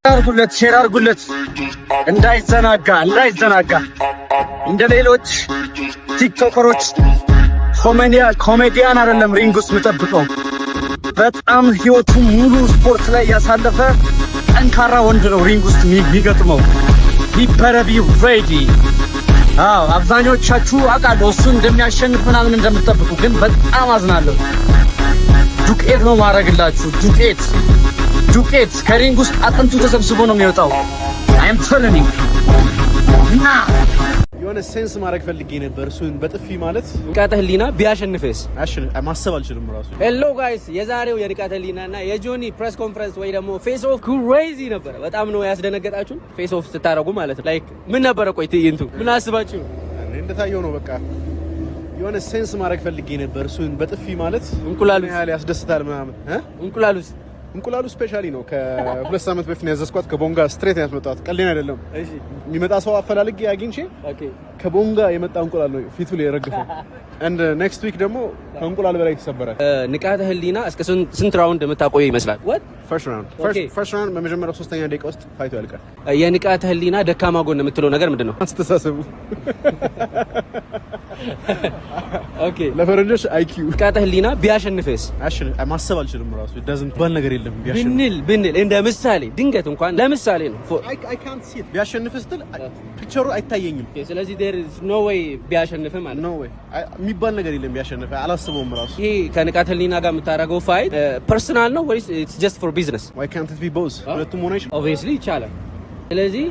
ሼር አድርጉለት እንዳይዘናጋ እንደ ሌሎች ቲክቶከሮች ኮሜዲያን አይደለም ሪንግ ውስጥ የምጠብቀው በጣም ህይወቱ ሙሉ ስፖርት ላይ ያሳለፈ ጠንካራ ወንድ ነው ሪንግ ውስጥ የሚገጥመው he better be ready አብዛኞቻችሁ አውቃለሁ እሱ እንደሚያሸንፍ ምናምን እንደምትጠብቁ ግን በጣም አዝናለሁ ዱቄት ነው ማረግላችሁ ዱቄት ከሪንግ ውስጥ አጥንቱ ተሰብስቦ ነው የሚወጣው I am telling you የሆነ ሴንስ ማድረግ ፈልጌ ነበር እሱን በጥፊ ማለት ንቃተ ህሊና ቢያሸንፍስ ማሰብ አልችልም ራሱ ሄሎ ጋይስ የዛሬው የንቃተ ህሊናና የጆኒ ፕሬስ ኮንፈረንስ ወይ ደግሞ ፌስ ኦፍ ክሬዚ ነበር በጣም ነው ያስደነገጣችሁ ፌስ ኦፍ ስታረጉ ማለት ነው ላይክ ምን ነበር ቆይ ትይንቱ ምን አስባችሁ እንደታየው ነው በቃ የሆነ ሴንስ ማድረግ ፈልጌ ነበር እሱን በጥፊ ማለት እንቁላሉ ያስደስታል ምናምን እንቁላሉ ስፔሻሊ ነው ከሁለት ሳምንት በፊት ያዘዝኳት ከቦንጋ ስትሬት ያስመጣት ቀሌን አይደለም እሺ የሚመጣ ሰው አፈላልጌ አግኝቼ ኦኬ ከቦንጋ የመጣ እንቁላል ነው ፊቱ ላይ የረገፈው and next week ደግሞ ከእንቁላል በላይ ተሰበራል ንቃተ ህሊና እስከ ስንት ራውንድ የምታቆየው ይመስላል what first round በመጀመሪያው 3ኛ ደቂቃ ውስጥ ፋይቱ ያልቃል የንቃተ ህሊና ደካማ ጎን የምትለው ነገር ምንድነው አስተሳሰቡ ኦኬ ለፈረንጆች IQ ንቃተ ህሊና ቢያሸንፍስ ማሰብ አልችልም ራሱ doesn't ባል ነገር የለም ቢያሸንፍ ብንል እንደ ምሳሌ ድንገት እንኳን ለምሳሌ ነው I can't see it ቢያሸንፍ ስትል ፒክቸሩ አይታየኝም ስለዚህ there is no way ቢያሸንፍ ማለት no way የሚባል ነገር የለም ቢያሸንፍ አላስበውም ራሱ ይሄ ከንቃተ ህሊና ጋር የምታረገው ፋይት ፐርሰናል ነው ወይስ it's just for business why can't it be both ሁለቱም ሆነ ይችላል obviously ይቻላል ስለዚህ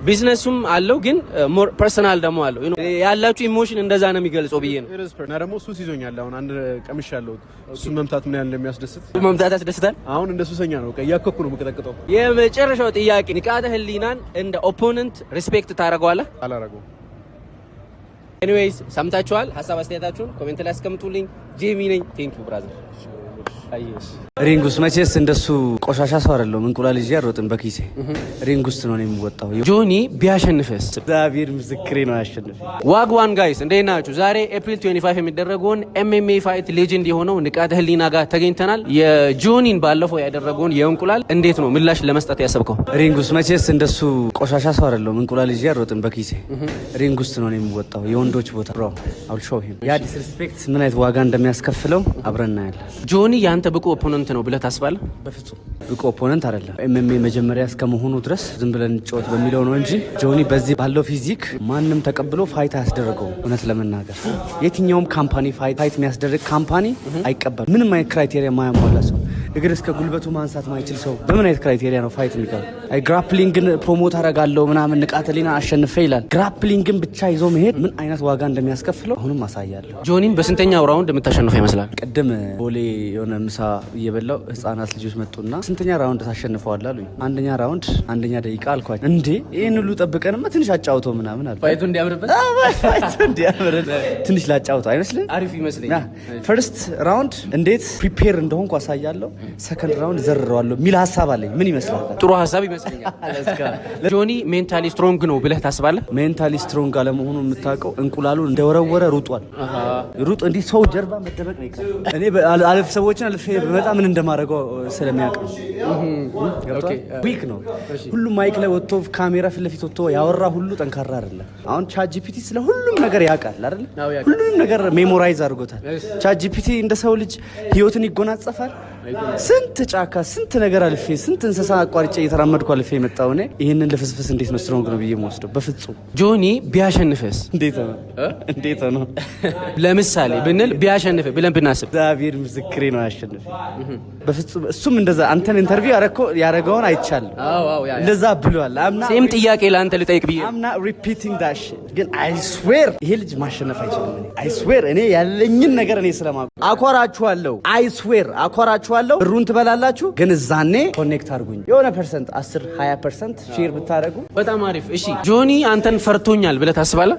ቢዝነሱም አለው ግን ሞር ፐርሰናል ደግሞ አለው ያላችሁ ኢሞሽን እንደዛ ነው የሚገልጸው ብዬ ነው እና ደግሞ ሱስ ይዞኛል አሁን አንድ ቀምሽ ያለው እሱ መምታት ምን ያህል እንደሚያስደስት መምታት ያስደስታል አሁን እንደ ሱሰኛ ነው ያከኩ ነው የምቀጠቅጠው የመጨረሻው ጥያቄ ንቃተ ህሊናን እንደ ኦፖነንት ሪስፔክት ታደርገዋለህ አላረገውም ኤኒዌይስ ሰምታችኋል ሀሳብ አስተያየታችሁን ኮሜንት ላይ አስቀምጡልኝ ጄሚ ነኝ ቴንክ ዩ ብራዘር አይስ ሪንግ ውስጥ መቼስ እንደሱ ቆሻሻ ሰው አይደለም እንቁላል ይዤ አሮጥን በኪሴ ሪንግ ውስጥ ነው የሚወጣው ጆኒ ቢያሸንፍስ እግዚአብሔር ምስክሬ ነው ያሸንፍ ዋግዋን ጋይስ እንዴት ናችሁ ዛሬ ኤፕሪል 25 የሚደረገውን MMA ፋይት ሌጀንድ የሆነው ንቃተ ህሊና ጋር ተገኝተናል የጆኒን ባለፈው ያደረገውን የእንቁላል እንዴት ነው ምላሽ ለመስጠት ያሰብከው ሪንግ ውስጥ መቼስ እንደሱ ቆሻሻ ሰው አይደለም እንቁላል ይዤ አሮጥን በኪሴ ሪንግ ውስጥ ነው የሚወጣው የወንዶች ቦታ ብሮ አውል ሾው ሂም ያ ዲስሪስፔክት ምን አይነት ዋጋ እንደሚያስከፍለው አብረና ያለ ጆኒ ያንተ ብቁ ኦፖነንት ነው ብለህ ታስባለህ? በፍጹም ብቁ ኦፖነንት አይደለም። MMA መጀመሪያ እስከመሆኑ ድረስ ዝም ብለን ጮት በሚለው ነው እንጂ ጆኒ በዚህ ባለው ፊዚክ ማንንም ተቀብሎ ፋይት አያስደርገው። እውነት ለመናገር የትኛውም ካምፓኒ ፋይት የሚያስደርግ ካምፓኒ አይቀበል። ምንም አይነት ክራይቴሪያ ማያሟላ ሰው እግር እስከ ጉልበቱ ማንሳት ማይችል ሰው በምን አይነት ክራይቴሪያ ነው ፋይት የሚቀርብ? አይ ግራፕሊንግን ፕሮሞት አረጋለሁ ምናምን ንቃተ ህሊና አሸንፈ ይላል። ግራፕሊንግን ብቻ ይዞ መሄድ ምን አይነት ዋጋ እንደሚያስከፍለው አሁንም ማሳያለሁ። ጆኒን በስንተኛው ራውንድ የምታሸንፈው ይመስላል? ቅድም ቦሌ የሆነ ምሳ እየበላው ህፃናት ልጆች መጡና ስንተኛ ራውንድ ታሸንፈዋለህ አሉኝ። አንደኛ ራውንድ አንደኛ ደቂቃ አልኳቸው። እንዴ ይሄን ሁሉ ጠብቀንማ ትንሽ አጫውተው ምናምን አሉ። ፋይቱ እንዲያምርበት ፋይቱ እንዲያምርበት ትንሽ ላጫውተው አይመስልም? አሪፍ ይመስለኛል። ፈርስት ራውንድ እንዴት ፕሪፔር እንደሆንኩ አሳያለሁ። ሰከንድ ራውንድ ዘርረዋለሁ ሚል ሀሳብ አለኝ። ምን ይመስላል? ጥሩ ሀሳብ ይመስለኛል። ጆኒ ሜንታሊ ስትሮንግ ነው ብለህ ታስባለህ? ሜንታሊ ስትሮንግ አለመሆኑ የምታውቀው እንቁላሉን እንደወረወረ ሩጧል። ሩጥ እንዲህ ሰው ጀርባ መደበቅ ነው ይቀር። እኔ አለፍ ሰዎችን አለፍ በመጣ ምን እንደማደርገው ስለሚያውቅ ዊክ ነው። ሁሉም ማይክ ላይ ወጥቶ ካሜራ ፊት ለፊት ወጥቶ ያወራ ሁሉ ጠንካራ አይደለም። አሁን ChatGPT ስለ ሁሉም ነገር ያውቃል አይደል? ሁሉም ነገር ሜሞራይዝ አድርጎታል። ChatGPT እንደ ሰው ልጅ ህይወትን ይጎናጸፋል። ስንት ጫካ ስንት ነገር አልፌ ስንት እንስሳ አቋርጬ እየተራመድኩ አልፌ የመጣው እኔ ይሄንን ለፍስፍስ እንዴት ነው ስትሮንግ ነው ብዬ የምወስደው? በፍጹም። ጆኒ ቢያሸንፍስ እንዴት ነው ለምሳሌ ብንል ቢያሸንፍ ብለን ብናስብ እግዚአብሔር ምስክሬ ነው ያሸንፍ በፍጹም። እሱም እንደዛ አንተን ኢንተርቪው ያረገውን አይቻልም። እንደዛ ብሏል። ሴም ጥያቄ ለአንተ ልጠይቅ ብዬ I'm not repeating that shit ግን I swear ይሄ ልጅ ማሸነፍ አይችልም። I swear እኔ ያለኝን ነገር እኔ ስለማውቅ አኮራችኋለሁ። I swear አኮራችኋለሁ። ብሩን ትበላላችሁ ግን እዛኔ ኮኔክት አድርጉኝ። የሆነ ፐርሰንት 10-20% ሼር ብታደርጉ በጣም አሪፍ። እሺ ጆኒ አንተን ፈርቶኛል ብለህ ታስባለህ?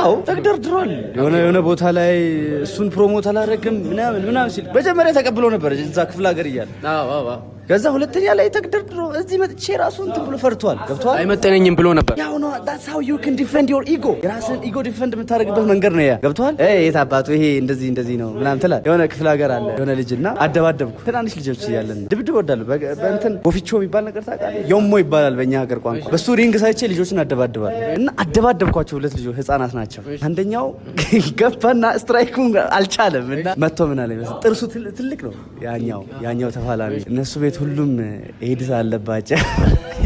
አዎ ተግደርድሯል። የሆነ ቦታ ላይ እሱን ፕሮሞት አላደረግም ምናምን ሲል መጀመሪያ ተቀብሎ ነበር እዛ ክፍለ ሀገር እያለ ከዛ ሁለተኛ ላይ ተግደርድሮ እዚህ መጥቼ ራሱ እንትን ብሎ ፈርቷል። ገብቷል። አይመጠነኝም ብሎ ነበር። ያው ነው that's how you can defend your ego የራስን ኢጎ ዲፌንድ የምታደርግበት መንገድ ነው ያ። ገብቷል። የት አባቱ ይሄ እንደዚህ ነው ምናምን ትላለህ። የሆነ ክፍለ ሀገር አለ የሆነ ልጅና አደባደብኩ። ትናንሽ ልጆች እያለን ድብድብ ወዳለሁ በእንትን ቦፊቾ የሚባል ነገር ታውቃለህ? ዮሞ ይባላል በእኛ ሀገር ቋንቋ። በሱ ሪንግ ሳይቼ ልጆችን አደባድባለሁ እና አደባደብኳቸው። ሁለት ልጆች ህፃናት ናቸው። አንደኛው ገባና ስትራይኩን አልቻለም እና መጥቶ ምን አለ ይመስል ጥርሱ ትልቅ ነው። ያኛው ተፋላሚ እነሱ ቤት ሁሉም ኤድስ አለባቸው።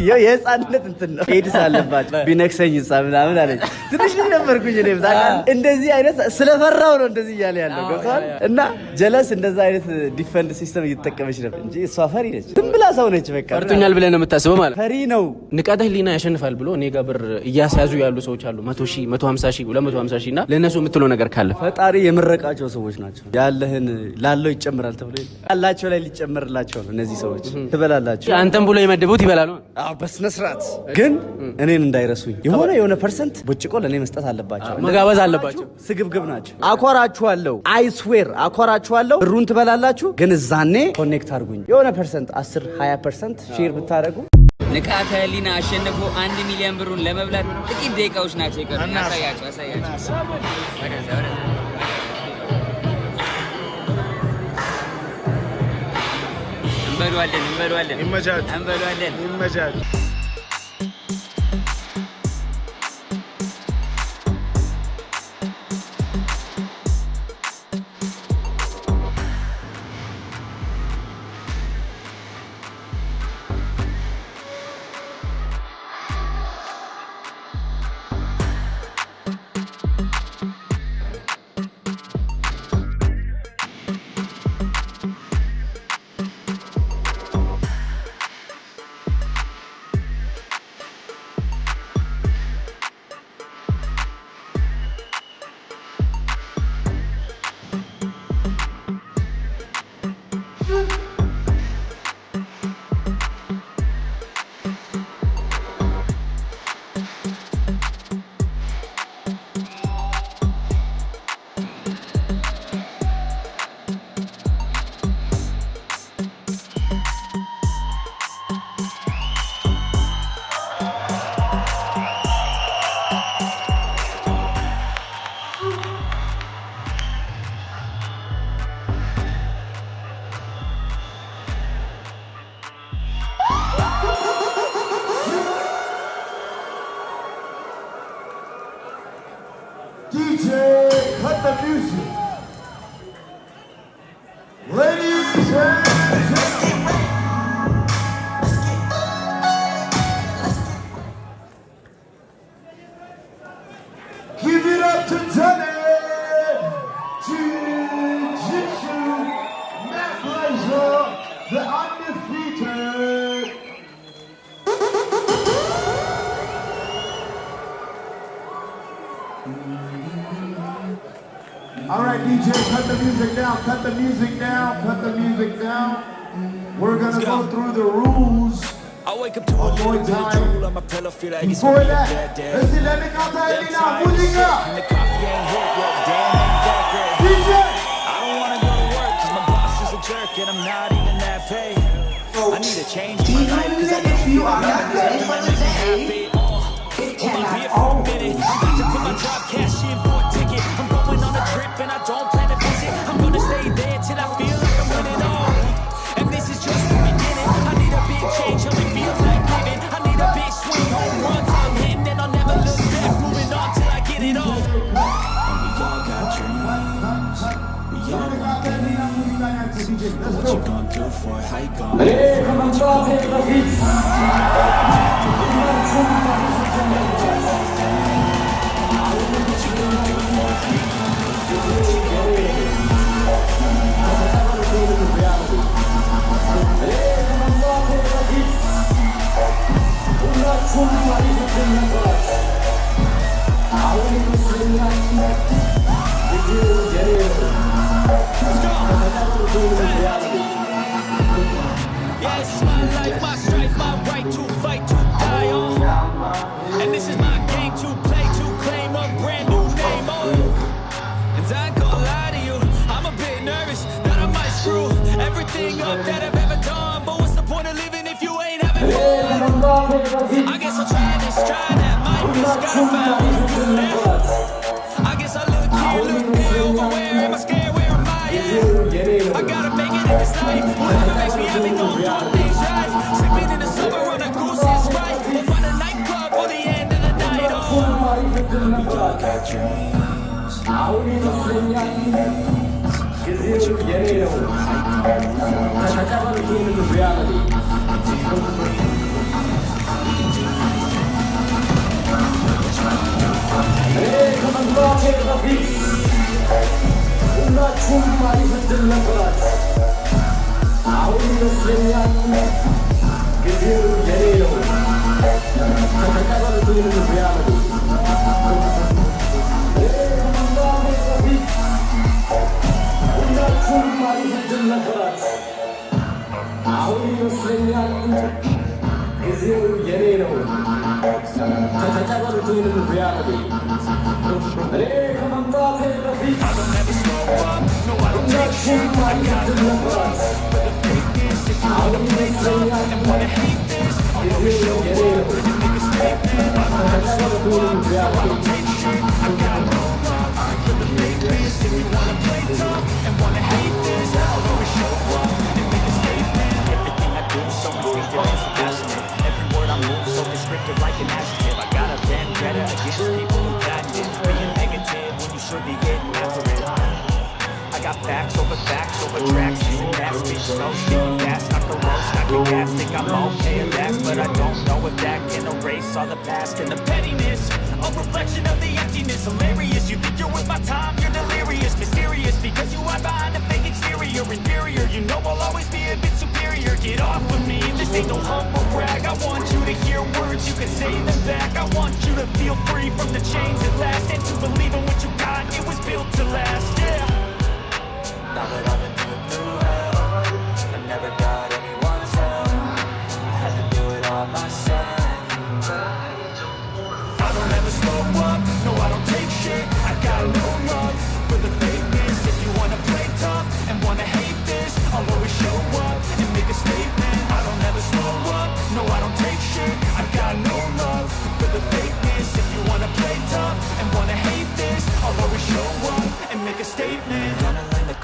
የህፃንነት እንትን ነው ኤድስ አለባቸው ቢነክሰኝ ምናምን አለኝ። ትንሽ ልጅ ነበርኩኝ እኔ እንደዚህ አይነት ስለፈራው ነው እንደዚህ እያለ ያለው ገብቷል። እና ጀለስ እንደዛ አይነት ዲፌንድ ሲስተም እየተጠቀመች ነበር እንጂ እሷ ፈሪ ነች። ዝም ብላ ሰው ነች። በቃ ፈርቶኛል ብለህ ነው የምታስበው ማለት ፈሪ ነው። ንቃተ ህሊና ያሸንፋል ብሎ እኔ ጋር ብር እያስያዙ ያሉ ሰዎች አሉ 100 ሺህ 150 ሺህ 250 ሺህ እና ለእነሱ የምትለው ነገር ካለ ፈጣሪ የምረቃቸው ሰዎች ናቸው። ያለህን ላለው ይጨምራል ተብሎ ያላቸው ላይ ሊጨምርላቸው ነው። እነዚህ ሰዎች ትበላላችሁ አንተም ብሎ የመደቡት ይበላሉ። አዎ በስነ ስርዓት ግን እኔን እንዳይረሱኝ የሆነ ፐርሰንት ቦጭቆ ለኔ መስጠት አለባቸው፣ መጋበዝ አለባቸው። ስግብግብ ናቸው። አኮራችኋለሁ፣ አይ ስዌር አኮራችኋለሁ። ብሩን ትበላላችሁ ግን እዛኔ ኮኔክት አድርጉኝ። የሆነ ፐርሰንት 10-20% ሼር ብታደርጉ ንቃተ ህሊና አሸንፎ 1 ሚሊዮን ብሩን ለመብላት ጥቂት ደቂቃዎች ናቸው የቀሩት። አሳያቸው እንበለዋለን። ይመቻል። DJ, cut the music. Ladies and gentlemen, give it up to Johnny Jiu-Jitsu, Matt Blazer, the undefeated. All right, DJ, cut the music down. We're gonna go through the rules. I wake up to a little bit of drool on my pillow, feel like it's Before gonna be a that, bad day. let's see, let me count that Damn in now. tired of Music shit, up. and the coffee ain't hit yet. Damn, ain't that great. DJ. I don't wanna go to work 'cause my boss is a jerk and I'm not even that paid. I need a change in my life 'cause I don't feel like I'm living my life happy. Hold on here for a minute. Got to put my job cash in for a ticket. I'm going on a trip and I don't plan to visit. I'm gonna stay there till I feel like I'm winning all. And this is just the beginning. I need a big change, help me feel like living. I need a big swing, home runs I'm hitting, and I'll never look back. Moving on till I get it all. And we all got dreams. We all want things. But what you gonna do for it? How you gonna do for it? What you gonna do? Yeah, this is my life, my strife, my right to fight, to die on. And this is my game to play, to claim a brand new name on. And I ain't gonna lie to you, I'm a bit nervous that I might screw everything up that I've ever done. But what's the point? what I found. I guess I look here, look there, over where am I scared, where am I at? I gotta make it in this life, whatever makes me happy, gon' do things right. Sleeping in the summer on a goose is right. We'll find a nightclub for the end of the night, oh. We all got dreams, facts over tracks, this and that, speech slow, speaking fast, not the roast, not the gas, think I'm okay at last, but I don't know if that can erase all the past and the pettiness, a reflection of the emptiness, hilarious, you think you're with my time, you're delirious, mysterious, because you hide behind a fake exterior, inferior, you know I'll always be a bit superior, get off of me, this ain't no humble brag, I want you to hear words, you can say them back, I want you to feel free from the chains at last, and to believe in what you got, it was built to last, yeah. Now that I've been through hell, I never got anyone's help. I had to do it all myself. I don't ever slow up, no I don't take shit. I got no love for the fakeness. If you wanna play tough and wanna hate this, I'll always show up and make a statement. I don't ever slow up, no I don't take shit. I got no love for the fakeness. If you wanna play tough and wanna hate this, I'll always show up and make a statement.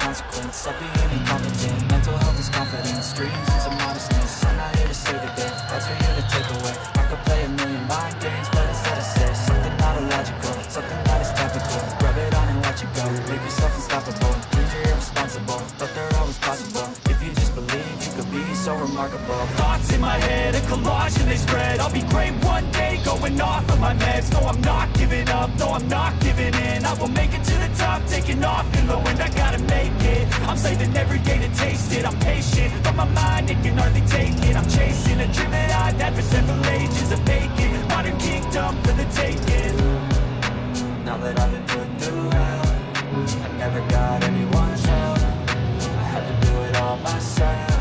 Consequence of being incompetent. Mental health is confidence, dreams and some modestness. I'm not here to save the day, that's for you to take away. I could play a million mind games, but instead I say something not illogical, something that is topical. Rub it on and watch it go, make yourself unstoppable. Dreams are irresponsible, but they're always possible. If you just believe, you could be so remarkable. Thoughts in my head, a collage and they spread. I'll be great one day, going off of my meds. No, I'm not giving up, no, I'm not giving in. I will make it to the top, taking off in the wind. I gotta make it, I'm saving every day to taste it. I'm patient, but my mind, it can hardly take it. I'm chasing a dream that I've had for several ages. A vacant, modern kingdom for the taking. Now that I've been put through hell, I never got anyone's help. I had to do it all myself.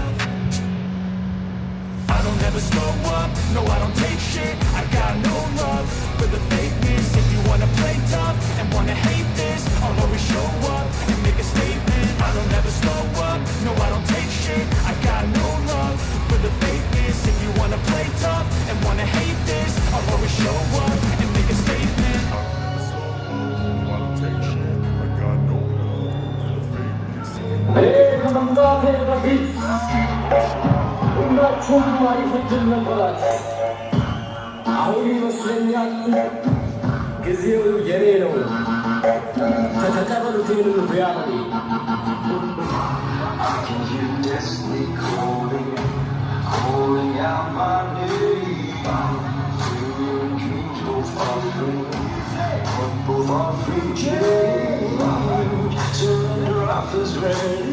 I don't ever slow up, no I don't take shit. I got no love for the fakeness. If you wanna play tough and wanna hate this, I'll always show up and make a statement. I don't ever slow up, no I don't take shit. I got no love for the fakeness. If you wanna play tough and wanna hate this, I'll always show up and make a statement. I don't take shit. I got no love for the fakeness. 정말 흔들는 것 같아. 아우리 መስlenyan 그지요 예래로 자자자로 되는 reality. I can hear destiny calling out my name. Two dreams both are free, but both are free. Surrender offers ready.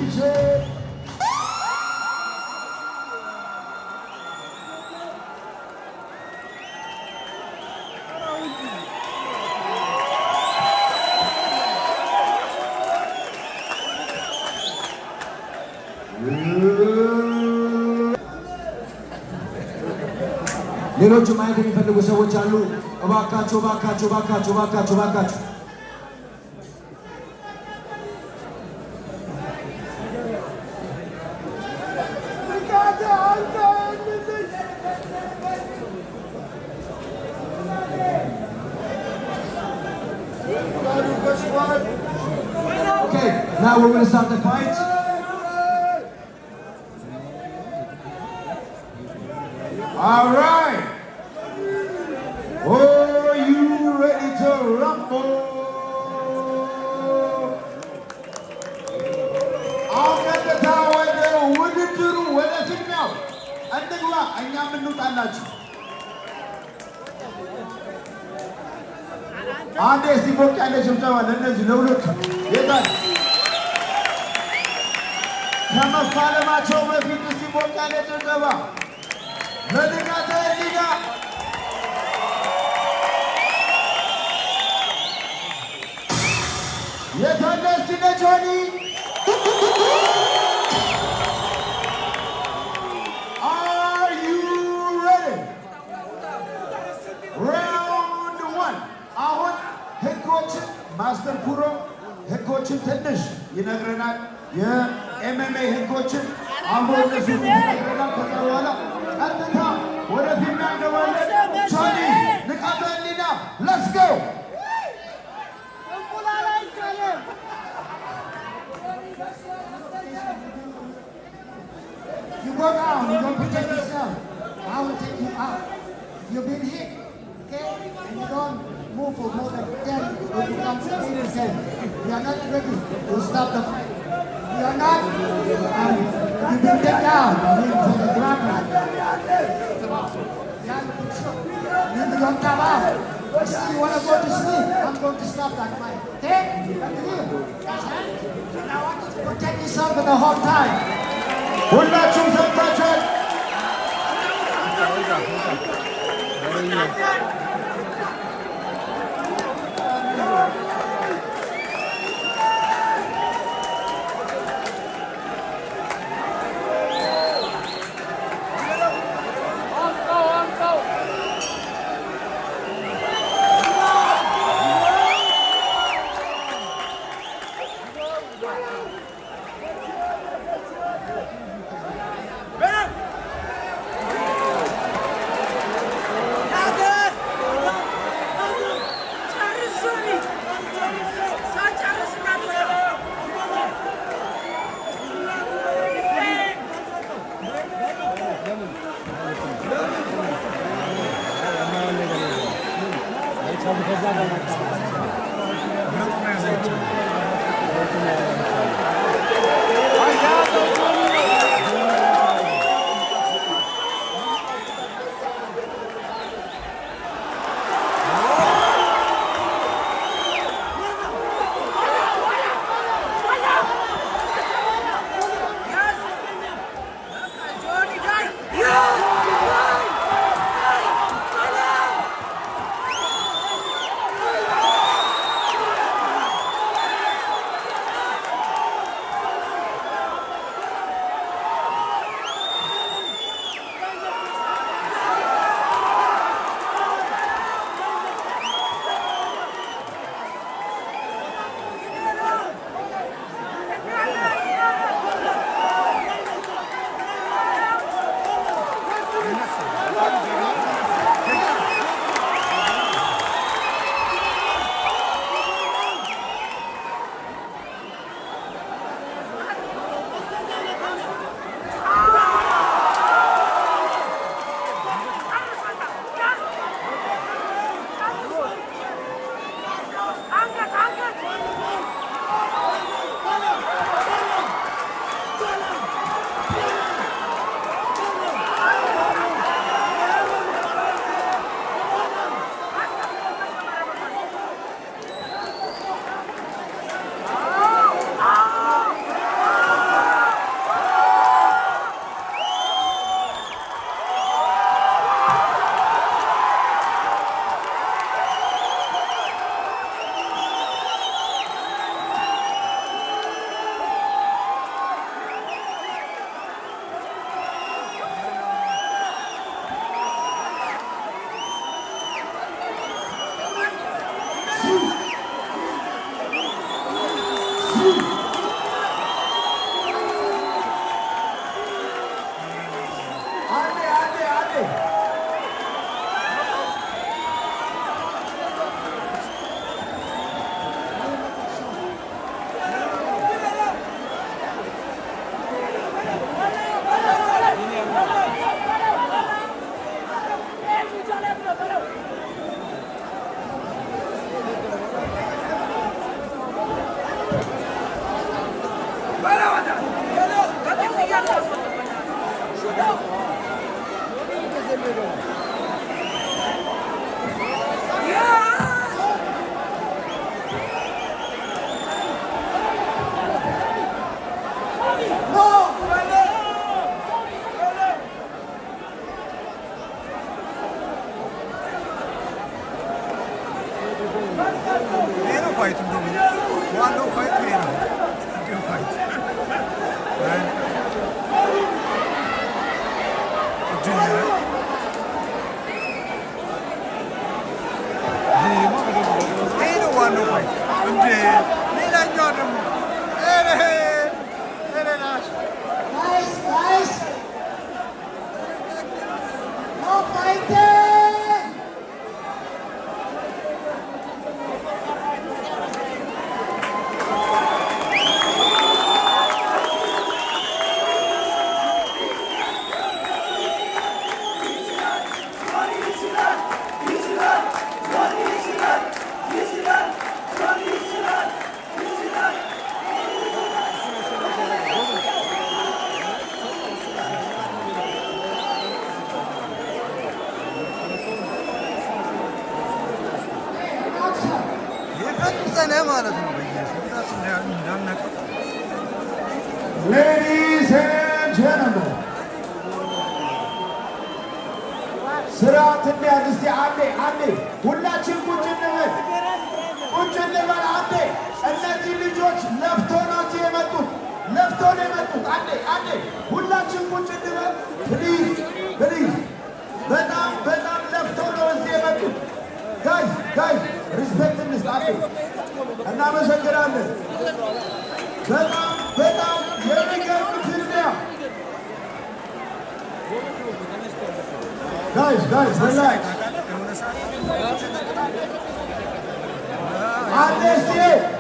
ሌሎች ማየት የሚፈልጉ ሰዎች አሉ። እባካችሁ እባካችሁ እባካችሁ እባካችሁ እባካችሁ Good squad. Okay, now we're going to start the fight. All right. Are you ready to rumble? I'll get the tower there. What did you do? What is it now? And then what? I am in Nutanachi. አንዴ እስቲ ሞቅ ያለ ጭብጨባ ለእነዚህ ለሁለቱ የታል? ከመፋለማቸው በፊት እስቲ ሞቅ ያለ ጭብጨባ ለንቃተ ህሊና። የታለ እስቲ ለጆኒ? Are you ready? Round one. አሁን ህጎችን ማስተር ኩሮ ህጎችን ትንሽ ይነግረናል። የኤምኤምኤ ህጎችን አሁን እነሱ ይነግረናል። ከዛ በኋላ ቀጥታ ወደ ፊልም ያገባለን። ጆኒ ንቃተ ህሊና let's go. You go down, you don't protect yourself. I will take you out. You've been hit, okay? And you don't move for more than 10 or you come 15%. We are not ready to stop the fight. We are not, you've been taken down, for the ground. You don't come out. You want to go to sleep? I'm going to stop that fight. Okay? And I want you to protect yourself for the whole time. ሁላችሁም ሰምታችኋል። ፋይት እንደውም ዋናው ፋይት ይሄ ነው። ጸዴው ፋይት ይሄ ነው ዋናው ፋይት እንዴ! ሌላኛዋ ደግሞ Guys, no fighting. Ladies and gentlemen, ስርዓት እንያዝ እስቲ አንዴ ሁላችን ቁጭ እንበል አንዴ። እነዚህ ልጆች ለፍቶ ነው እዚህ የመጡት፣ አንዴ ሁላችን ቁጭ እንበል ፕሊዝ። በጣም ለፍቶ ነው እዚህ የመጡት። ጋይስ ሪስፔክት እንስጥ አንዴ። እናመሰግናለን። በጣም የሚገርም ፍልሚያ። Guys, relax.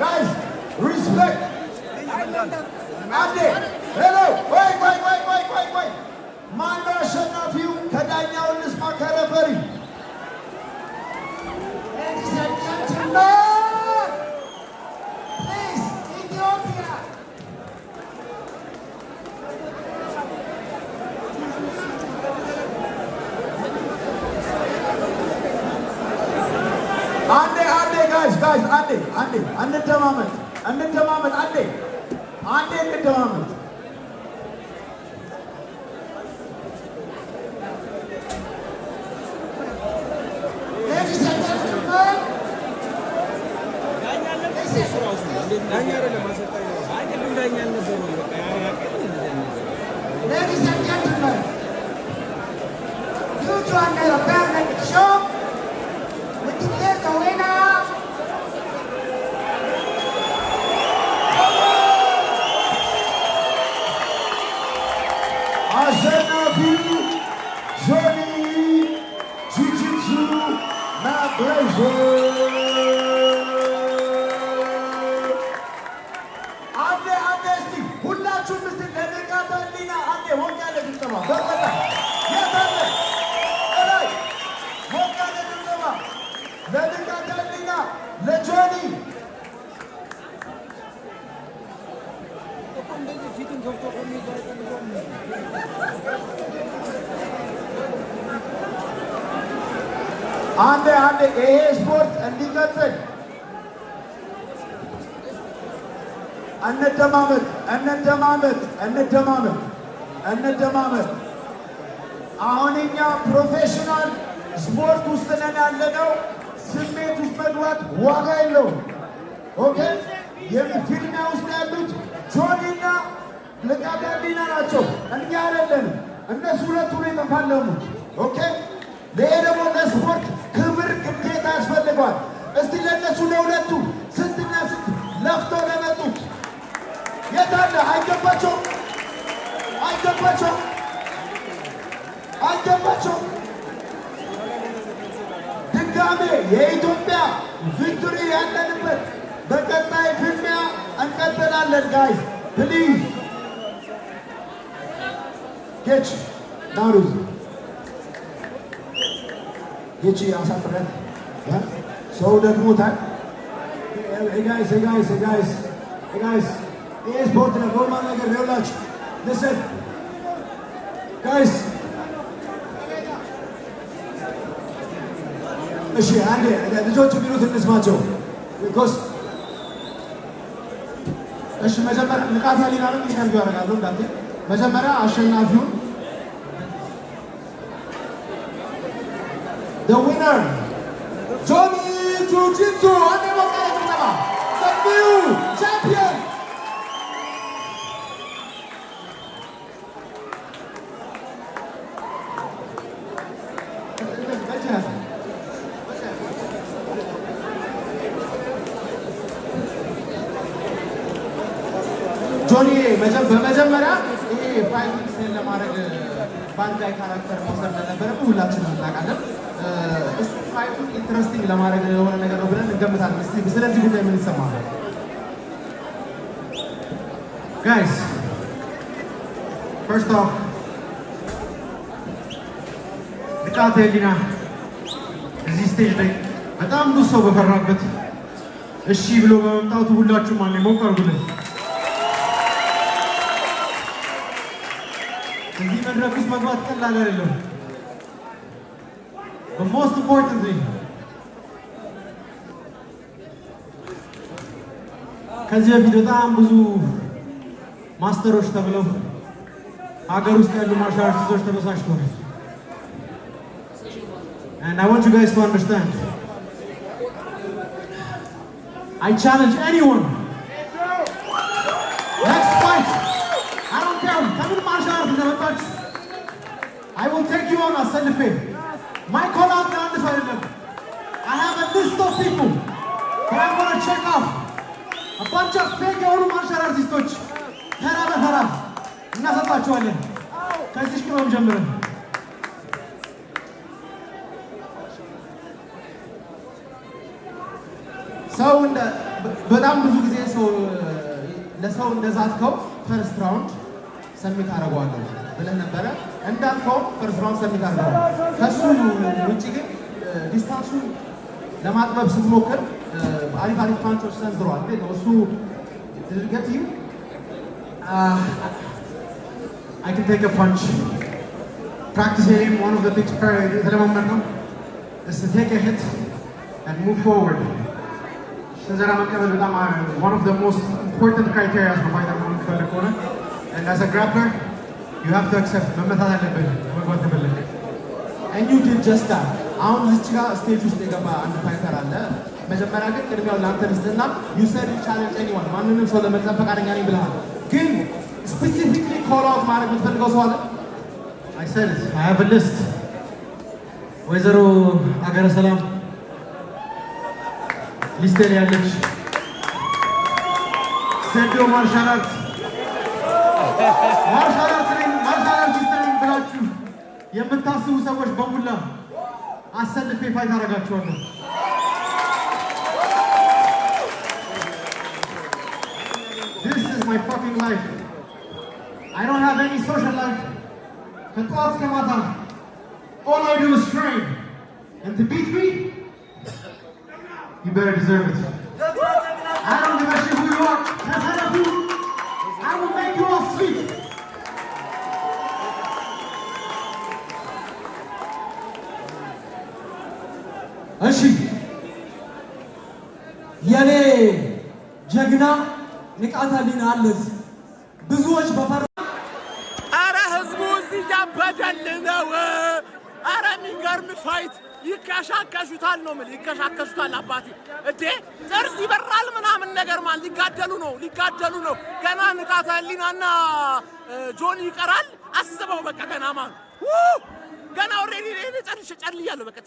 Guys, respect. Hello, wait. ማን አሸናፊው? ከዳኛው እንስማ ከረፈሪ። Ladies and gentlemen, please, Ethiopia. አንዴ guys, አንደማመጥ አንዴ እንደማመጥ። Ladies and gentlemen, you join the Parliament show. We declare the winner. አሸናፊው ጆኒ ጂጂቱ ናብሬዞ። አንዴ እስቲ ሁላችሁም እስቲ ለንቃተ ህሊና አንዴ ሞቅ ያለ ጭብጨባ በቀጣ የታለ እላይ ሞቅ ያለ ጭብጨባ ለንቃተ ህሊና ለጆኒ። አንዴ ይሄ ስፖርት እንዲቀጥል እንደማመጥ። አሁን እኛ ፕሮፌሽናል ስፖርት ውስጥ ነን ያለነው። ስሜት ውስጥ መግባት ዋጋ የለውም። ኦኬ፣ የፊልሚያ ውስጥ ያሉት ጆኒና ንቃተ ህሊና ናቸው፣ እኛ አይደለንም። እነሱ ሁለቱ ነው የተፋለሙት። ኦኬ፣ ይሄ ደግሞ ለስፖርት ክብር ግዴታ ያስፈልገዋል። እስቲ ለእነሱ ለሁለቱ ስንትና ስንት ለፍተው ለመጡት የታለ? አይገባቸው። ድጋሜ የኢትዮጵያ ቪክቶሪ ያለንበት በቀጣይ ፍልሚያ እንቀጥላለን። ጋይስ ፕሊዝ ጌች ናሩዝ ጌች አሳጥረን ሰው ደግሞታል። ጋይስ ይሄ ስፖርት ነው፣ ኖርማል ነገር ይኸውላችሁ። ልስን ጋይስ እሺ፣ አንዴ ልጆቹ የሚሉት እንስማቸው። ቢኮዝ እሺ፣ መጀመሪያ ንቃተ ህሊና ነው ኢንተርቪው ያደርጋሉ። እንዳንተ መጀመሪያ አሸናፊውን the winner ጆኒ ጂጂቱ አንዴ ሞቃ ጆኒ በመጀመሪያ ይሄ ፋይቲንግ ስታይል ለማድረግ ባንዳይ ካራክተር መውሰድ እንደነበረብን ሁላችንም እናውቃለን። እስቲ ፋይቱን ኢንትረስቲንግ ለማድረግ የሆነ ነገር ነው ብለን እንገምታለን። እስቲ ስለዚህ ጉዳይ ምን ይሰማል? ጋይስ ፈርስት ኦፍ ንቃተ ህሊና እዚህ ስቴጅ ላይ በጣም ብዙ ሰው በፈራበት እሺ ብሎ በመምጣቱ ሁላችሁም አንዴ ሞቅ አድርጉለት። እዚህ መድረክ ውስጥ መግባት ቀላል አይደለም። But most importantly, ከዚህ በፊት በጣም ብዙ ማስተሮች ተብለው ሀገር ውስጥ ያሉ ማርሻል አርቲስቶች ተበሳጭተዋል። And I want you guys to understand. I challenge anyone. Next fight. I don't care. Come in martial arts. I will take you on as self-made. My call out now is I have a list of people that I'm going to check off. A bunch of fake martial artists. Tara tara. እናሰጣችኋለን ከዚህ ቅርብ ጀምረን ሰው በጣም ብዙ ጊዜ ሰው ለሰው እንደዛትከው ፈርስት ራውንድ ሰሚት አደርገዋለሁ ብለህ ነበረ። እንዳልከው ፈርስት ራውንድ ሰሚት አደርገዋለሁ። ከሱ ውጪ ግን ዲስታንሱ ለማጥበብ ስትሞክር አሪፍ ፓንቾች ሰንዝሯል። እሱ ድርገት I can take a punch. Practicing one of the things is to take a hit and move forward. One of the most important criteria is provided for the corner. And as a grappler, you have to accept. And you did just that. Stage you said you challenge anyone. Specifically call out I said it. I have a list. Wezero Agara Salam. List ያለች Sergio martial arts ብላችሁ የምታስቡ ሰዎች በሙላ አሰልፌ ፋይት አደርጋችኋለሁ። This is my fucking life. I don't have any social life. ከጠዋት እስከ ማታ all I do is train. And to beat me, you better deserve it. I don't give a shit who you are. I will make you all sleep. እሺ የኔ ጀግና ንቃተ ህሊና አለዝ ብዙዎች በፈራ አረ ህዝቡ እዚህ ያበደል ነው። አረ የሚገርም ፋይት ይከሻከሹታል ነው ማለት ይከሻከሹታል። አባቴ እዴ ጥርስ ይበራል ምናምን ነገር ማለት ሊጋደሉ ነው። ገና ንቃተ ህሊናና ጆኒ ይቀራል። አስበው በቃ ገና ማለት ገና ኦሬዲ ጨርሻለሁ። በቃ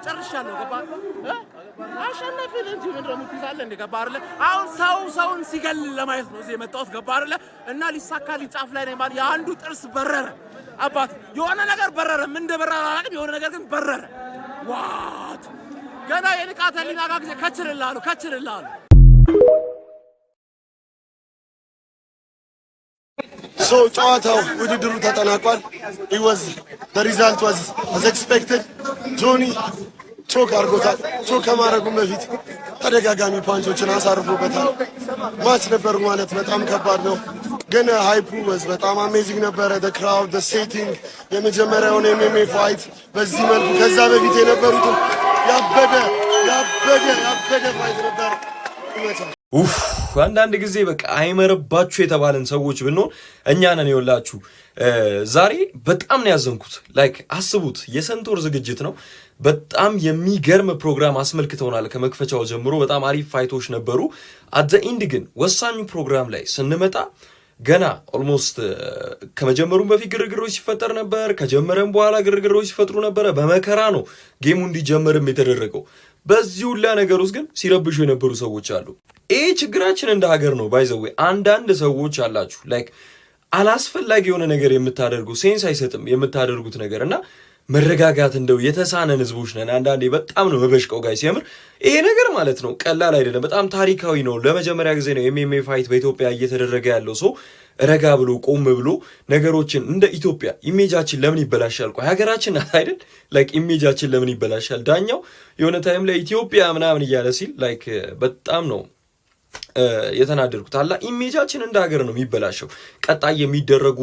ጨርሻለሁ። ገባ አሸነፈ እንጂ ምን ደግሞ ትይዛለ እንደ ገባ አይደለ? አሁን ሰውን ሲገል ለማየት ነው እዚህ የመጣሁት። ገባ አይደለ? እና ሊሳካልኝ ጫፍ ላይ ነኝ ማለት የአንዱ ጥርስ በረረ። አባት የሆነ ነገር በረረ። ምን እንደበረረ አላውቅም። የሆነ ነገር ግን በረረ። ዋት ገና የንቃተ ህሊና ጋር ጊዜ ከችልልሃለሁ። So ጨዋታው ውድድሩ ተጠናቋል። the result was as expected. ጆኒ ቾክ አድርጎታል። ቾክ ከማድረጉ በፊት ተደጋጋሚ ፓንቾችን አሳርፎበታል። ማች ነበር ማለት በጣም ከባድ ነው፣ ግን ሃይፑ በጣም አሜዚንግ ነበረ። the crowd, the setting የመጀመሪያውን MMA ፋይት በዚህ መልኩ ከዛ በፊት የነበሩት ያበደ ፋይት ነበር። አንዳንድ ጊዜ በቃ አይመረባችሁ የተባለን ሰዎች ብንሆን እኛ ነን። ይኸውላችሁ ዛሬ በጣም ነው ያዘንኩት። ላይክ አስቡት፣ የስንት ወር ዝግጅት ነው። በጣም የሚገርም ፕሮግራም አስመልክተውናል። ከመክፈቻው ጀምሮ በጣም አሪፍ ፋይቶች ነበሩ። አት ዘ ኢንድ ግን ወሳኙ ፕሮግራም ላይ ስንመጣ ገና ኦልሞስት ከመጀመሩም በፊት ግርግሮች ሲፈጠር ነበር። ከጀመረም በኋላ ግርግሮች ሲፈጥሩ ነበረ። በመከራ ነው ጌሙ እንዲጀመርም የተደረገው። በዚህ ሁላ ነገር ውስጥ ግን ሲረብሹ የነበሩ ሰዎች አሉ። ይሄ ችግራችን እንደ ሀገር ነው። ባይዘው አንዳንድ ሰዎች አላችሁ ላይክ አላስፈላጊ የሆነ ነገር የምታደርጉ ሴንስ አይሰጥም የምታደርጉት ነገር እና መረጋጋት እንደው የተሳነን ህዝቦች ነን። አንዳንዴ በጣም ነው መበሽቀው ጋይስ የምር ይሄ ነገር ማለት ነው ቀላል አይደለም። በጣም ታሪካዊ ነው። ለመጀመሪያ ጊዜ ነው ኤምኤምኤ ፋይት በኢትዮጵያ እየተደረገ ያለው። ሰው ረጋ ብሎ ቆም ብሎ ነገሮችን እንደ ኢትዮጵያ ኢሜጃችን ለምን ይበላሻል? ቆይ ሀገራችን አይደል ላይክ ኢሜጃችን ለምን ይበላሻል? ዳኛው የሆነ ታይም ላይ ኢትዮጵያ ምናምን እያለ ሲል ላይክ በጣም ነው የተናደርኩት። አላ ኢሜጃችን እንደ ሀገር ነው የሚበላሸው። ቀጣይ የሚደረጉ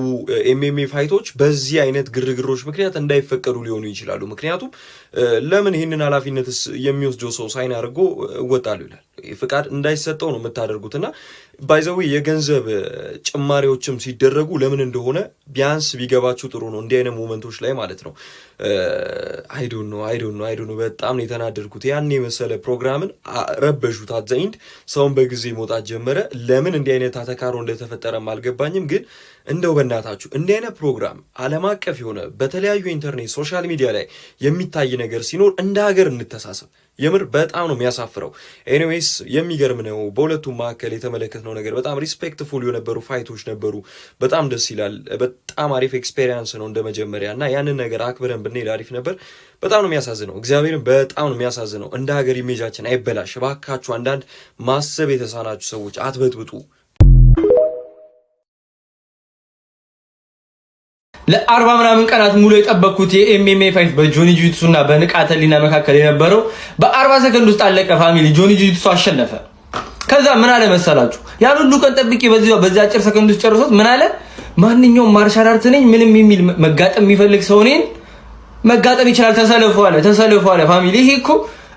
ኤምኤምኤ ፋይቶች በዚህ አይነት ግርግሮች ምክንያት እንዳይፈቀዱ ሊሆኑ ይችላሉ። ምክንያቱም ለምን ይህንን ኃላፊነትስ የሚወስደው ሰው ሳይን አድርጎ እወጣለሁ ይላል። ፍቃድ እንዳይሰጠው ነው የምታደርጉትና ባይዘው የገንዘብ ጭማሪዎችም ሲደረጉ ለምን እንደሆነ ቢያንስ ቢገባችሁ ጥሩ ነው። እንዲህ አይነት ሞመንቶች ላይ ማለት ነው። አይ ዶንት ኖ በጣም ነው የተናደድኩት። ያን የመሰለ ፕሮግራምን ረበሹት። አዘይንድ ሰውን በጊዜ መውጣት ጀመረ። ለምን እንዲህ አይነት አተካሮ እንደተፈጠረም አልገባኝም። ግን እንደው በእናታችሁ እንዲህ አይነት ፕሮግራም ዓለም አቀፍ የሆነ በተለያዩ ኢንተርኔት ሶሻል ሚዲያ ላይ የሚታይ ነገር ሲኖር እንደ ሀገር እንተሳሰብ። የምር በጣም ነው የሚያሳፍረው። ኤኒዌይስ የሚገርም ነው። በሁለቱም መካከል የተመለከትነው ነገር በጣም ሪስፔክትፉል የነበሩ ፋይቶች ነበሩ። በጣም ደስ ይላል። በጣም አሪፍ ኤክስፔሪየንስ ነው እንደመጀመሪያ እና ያንን ነገር አክብረን ብንሄድ አሪፍ ነበር። በጣም ነው የሚያሳዝነው። እግዚአብሔርን በጣም ነው የሚያሳዝነው። እንደ ሀገር ኢሜጃችን አይበላሽ እባካችሁ። አንዳንድ ማሰብ የተሳናችሁ ሰዎች አትበጥብጡ። ለ40 ምናምን ቀናት ሙሉ የጠበቅኩት የኤምኤምኤ ፋይት በጆኒ ጂቱሱ እና በንቃተ ህሊና መካከል የነበረው በ40 ሰከንድ ውስጥ አለቀ። ፋሚሊ ጆኒ ጂቱሱ አሸነፈ። ከዛ ምን አለ መሰላችሁ? ያን ሁሉ ቀን ጠብቄ በዚህ አጭር ሰከንድ ውስጥ ጨርሶት ምን አለ? ማንኛውም ማርሻል አርት ነኝ ምንም የሚል መጋጠም የሚፈልግ ሰው ነኝ መጋጠም ይችላል። ተሰለፉ አለ። ፋሚሊ ይሄ እኮ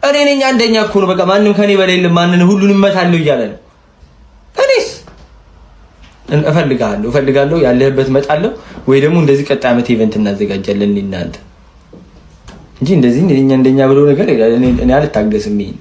እኔ ነኝ አንደኛ እኮ ነው። በቃ ማንም ከኔ በላይ የለም። ማንን ሁሉንም እመታለሁ እያለ ነው። እኔስ እፈልጋለሁ ያለህበት እመጣለሁ ወይ ደግሞ እንደዚህ ቀጣይ ዓመት ኢቨንት እናዘጋጃለን እናንተ እንጂ እንደዚህ እንደኛ ብሎ ነገር እኔ አልታገስም። ይሄን